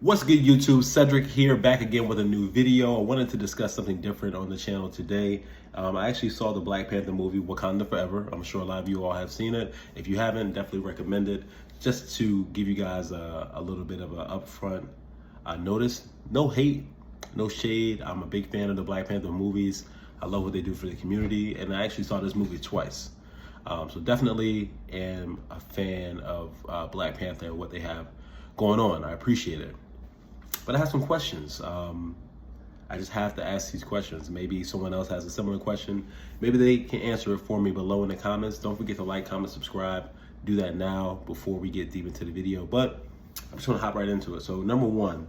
What's good, YouTube? Cedric here, back again with a new video. I wanted to discuss something different on the channel today. I actually saw the Black Panther movie, Wakanda Forever. I'm sure a lot of you all have seen it. If you haven't, definitely recommend it. Just to give you guys a little bit of an upfront notice. No hate, no shade. I'm a big fan of the Black Panther movies. I love what they do for the community, and I actually saw this movie twice. So definitely am a fan of Black Panther and what they have going on. I appreciate it. But I have some questions. I just have to ask these questions. Maybe someone else has a similar question. Maybe they can answer it for me below in the comments. Don't forget to like, comment, subscribe. Do that now before we get deep into the video. But I'm just gonna hop right into it. So number one,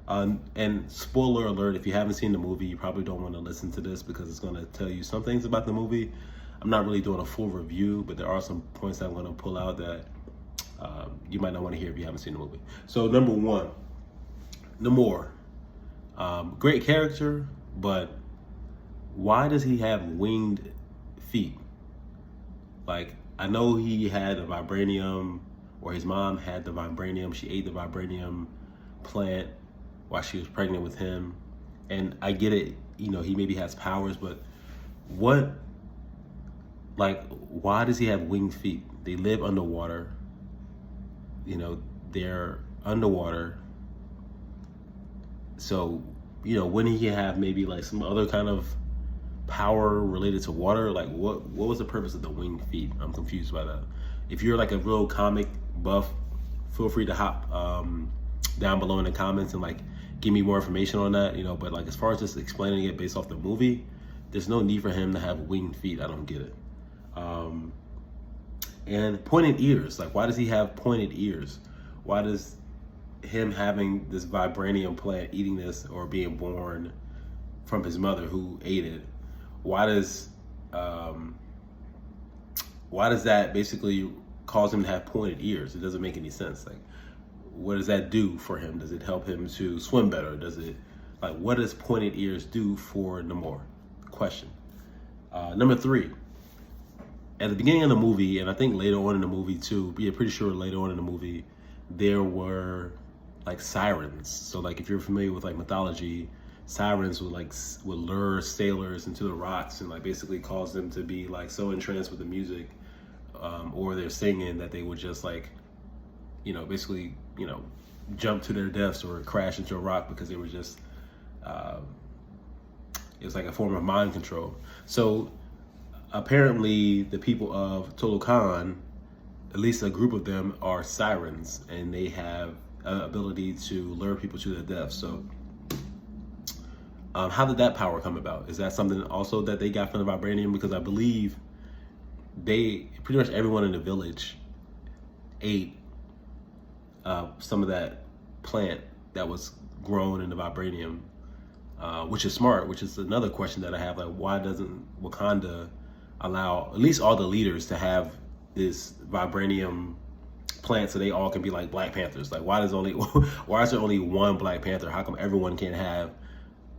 and spoiler alert, if you haven't seen the movie, you probably don't want to listen to this because it's gonna tell you some things about the movie. I'm not really doing a full review, but there are some points that I'm gonna pull out that you might not want to hear if you haven't seen the movie. So number one, Namor, great character, but why does he have winged feet? Like, I know he had the vibranium, or his mom had the vibranium. She ate the vibranium plant while she was pregnant with him. And I get it, you know, he maybe has powers, but why does he have winged feet? They live underwater. You know, they're underwater. So, you know, wouldn't he have maybe like some other kind of power related to water? Like, what was the purpose of the winged feet? I'm confused by that. If you're like a real comic buff, feel free to hop down below in the comments and like give me more information on that, you know. But like, as far as just explaining it based off the movie, there's no need for him to have winged feet. I don't get it. And pointed ears. Like, why does he have pointed ears? Why does him having this vibranium plant, eating this, or being born from his mother who ate it, why does that basically cause him to have pointed ears? It doesn't make any sense. Like, what does that do for him? Does it help him to swim better? Does it, like, what does pointed ears do for Namor? Question. Number three, at the beginning of the movie, and I think later on in the movie too, yeah, pretty sure later on in the movie, there were like sirens. So like, if you're familiar with like mythology, sirens would lure sailors into the rocks and like basically cause them to be like so entranced with the music or their singing that they would just like, you know, basically, you know, jump to their deaths or crash into a rock because they were just it was like a form of mind control. So apparently the people of Tolokan, at least a group of them, are sirens, and they have ability to lure people to their death. So how did that power come about? Is that something also that they got from the vibranium? Because I believe pretty much everyone in the village ate some of that plant that was grown in the vibranium, which is smart, which is another question that I have. Like, why doesn't Wakanda allow at least all the leaders to have this vibranium plant so they all can be like Black Panthers? Like, why is there only one Black Panther? How come everyone can't have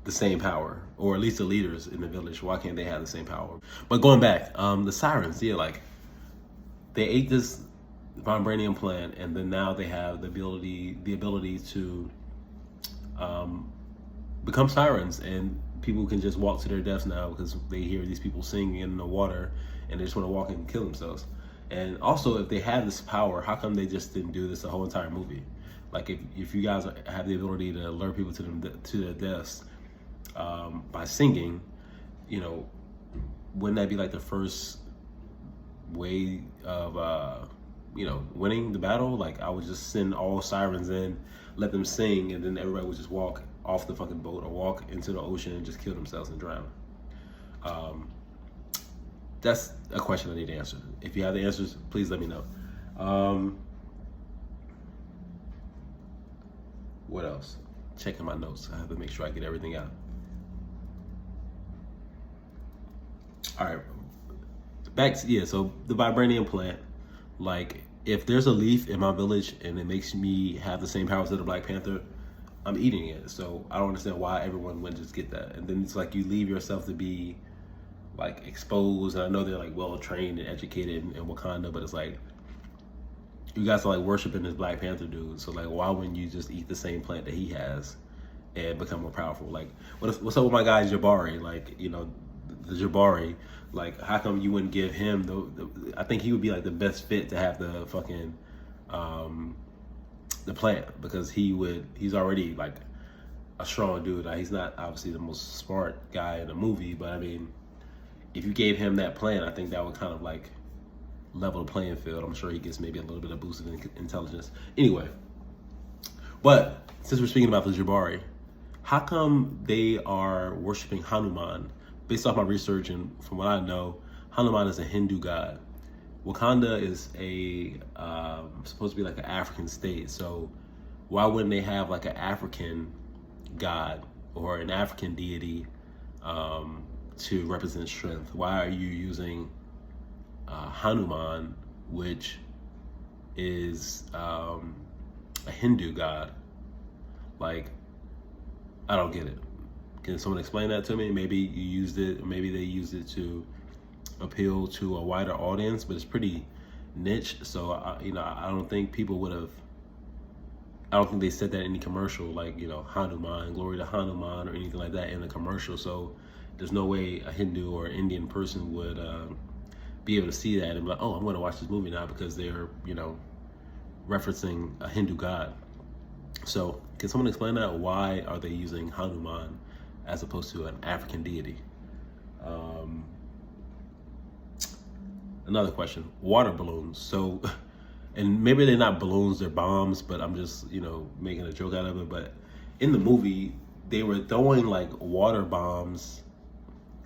the same power? Or at least the leaders in the village, why can't they have the same power? But going back, the sirens, yeah, like, they ate this vibranium plant, and then now they have the ability to become sirens, and people can just walk to their deaths now because they hear these people singing in the water and they just want to walk in and kill themselves. And also, if they had this power, how come they just didn't do this the whole entire movie? Like, if you guys have the ability to lure people to their deaths by singing, you know, wouldn't that be like the first way of you know, winning the battle? Like, I would just send all sirens in, let them sing, and then everybody would just walk off the fucking boat or walk into the ocean and just kill themselves and drown. That's a question I need to answer. If you have the answers, please let me know. What else? Checking my notes. I have to make sure I get everything out. All right, back to, yeah, so the vibranium plant. Like, if there's a leaf in my village and it makes me have the same powers as the Black Panther, I'm eating it. So I don't understand why everyone wouldn't just get that. And then it's like, you leave yourself to be like exposed. And I know they're like well trained and educated in Wakanda, but it's like, you guys are like worshiping this Black Panther dude. So like, why wouldn't you just eat the same plant that he has and become more powerful? Like, what's up with my guy Jabari? Like, you know, the Jabari. Like, how come you wouldn't give him I think he would be like the best fit to have the fucking the plant, because he's already like a strong dude. Like, he's not obviously the most smart guy in the movie, but I mean, if you gave him that plant, I think that would kind of like level the playing field. I'm sure he gets maybe a little bit of boost of intelligence. Anyway, but since we're speaking about the Jabari, how come they are worshiping Hanuman? Based off my research and from what I know, Hanuman is a Hindu god. Wakanda is supposed to be like an African state. So why wouldn't they have like an African god or an African deity to represent strength? Why are you using Hanuman, which is a Hindu god? Like, I don't get it. Can someone explain that to me? Maybe you used it, or maybe they used it to appeal to a wider audience, but it's pretty niche. So I don't think people would have. I don't think they said that in any commercial, like, you know, Hanuman, glory to Hanuman, or anything like that in a commercial. So there's no way a Hindu or Indian person would be able to see that and be like, oh, I'm going to watch this movie now because they're, you know, referencing a Hindu god. So can someone explain that? Why are they using Hanuman as opposed to an African deity? Another question, water balloons. So, and maybe they're not balloons, they're bombs, but I'm just, you know, making a joke out of it. But in the movie, they were throwing like water bombs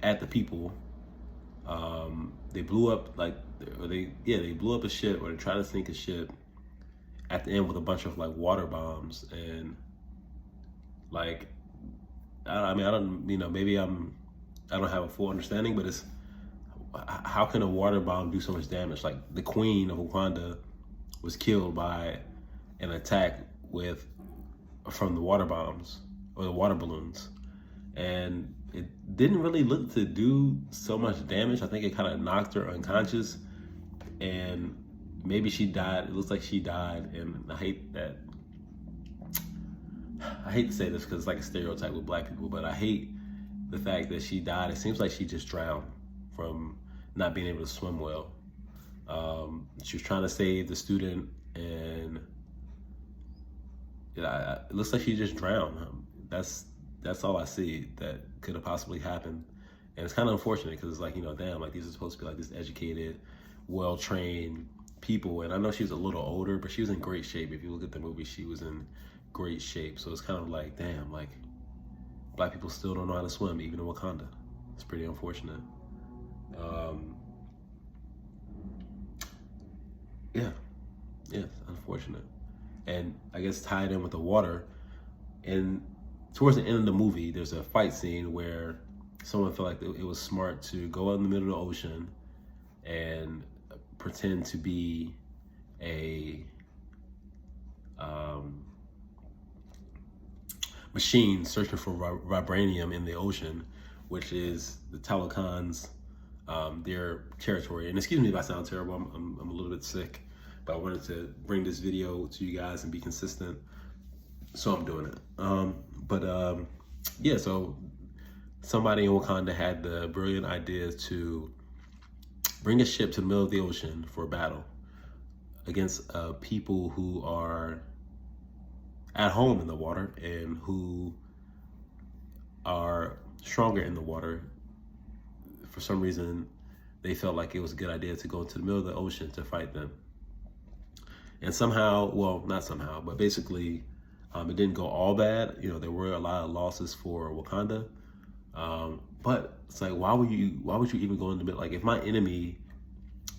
at the people. They blew up they blew up a ship, or they tried to sink a ship at the end with a bunch of like water bombs. And like, I mean, I don't, you know, maybe I don't have a full understanding, but it's, how can a water bomb do so much damage? Like, the Queen of Wakanda was killed by an attack from the water bombs or the water balloons, and it didn't really look to do so much damage. I think it kind of knocked her unconscious, and maybe she died. It looks like she died, and I hate to say this because it's like a stereotype with Black people, but I hate the fact that she died. It seems like she just drowned from not being able to swim well. She was trying to save the student, and it looks like she just drowned. That's all I see that could have possibly happened. And it's kind of unfortunate because it's like, you know, damn, like, these are supposed to be like this educated, well-trained people. And I know she's a little older, but she was in great shape. If you look at the movie, she was in great shape. So it's kind of like, damn, like, Black people still don't know how to swim, even in Wakanda. It's pretty unfortunate. Yeah, it's unfortunate. And I guess tied in with the water, and towards the end of the movie, there's a fight scene where someone felt like it was smart to go out in the middle of the ocean and pretend to be a machine searching for vibranium in the ocean, which is the Talokans, their territory. And excuse me if I sound terrible, I'm a little bit sick, but I wanted to bring this video to you guys and be consistent, so I'm doing it. Yeah, so somebody in Wakanda had the brilliant idea to bring a ship to the middle of the ocean for a battle against people who are at home in the water and who are stronger in the water. For some reason, they felt like it was a good idea to go into the middle of the ocean to fight them. And somehow, well, not somehow, but basically, it didn't go all bad. You know, there were a lot of losses for Wakanda. But it's like, why would you even go in the middle? Like, if my enemy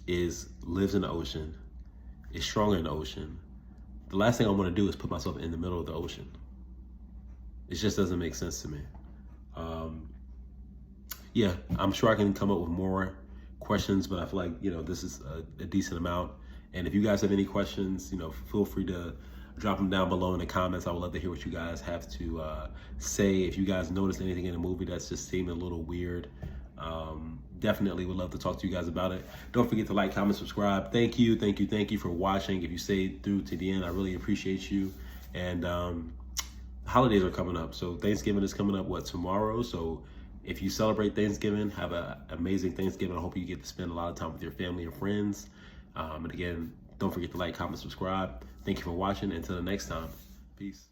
lives in the ocean, is stronger in the ocean, the last thing I want to do is put myself in the middle of the ocean. It just doesn't make sense to me. Yeah, I'm sure I can come up with more questions, but I feel like, you know, this is a decent amount. And if you guys have any questions, you know, feel free to drop them down below in the comments. I would love to hear what you guys have to say. If you guys noticed anything in the movie that's just seemed a little weird, definitely would love to talk to you guys about it. Don't forget to like, comment, subscribe. Thank you for watching. If you stayed through to the end, I really appreciate you. And holidays are coming up. So Thanksgiving is coming up, tomorrow? So if you celebrate Thanksgiving, have an amazing Thanksgiving. I hope you get to spend a lot of time with your family and friends. And again, don't forget to like, comment, subscribe. Thank you for watching. Until the next time, peace.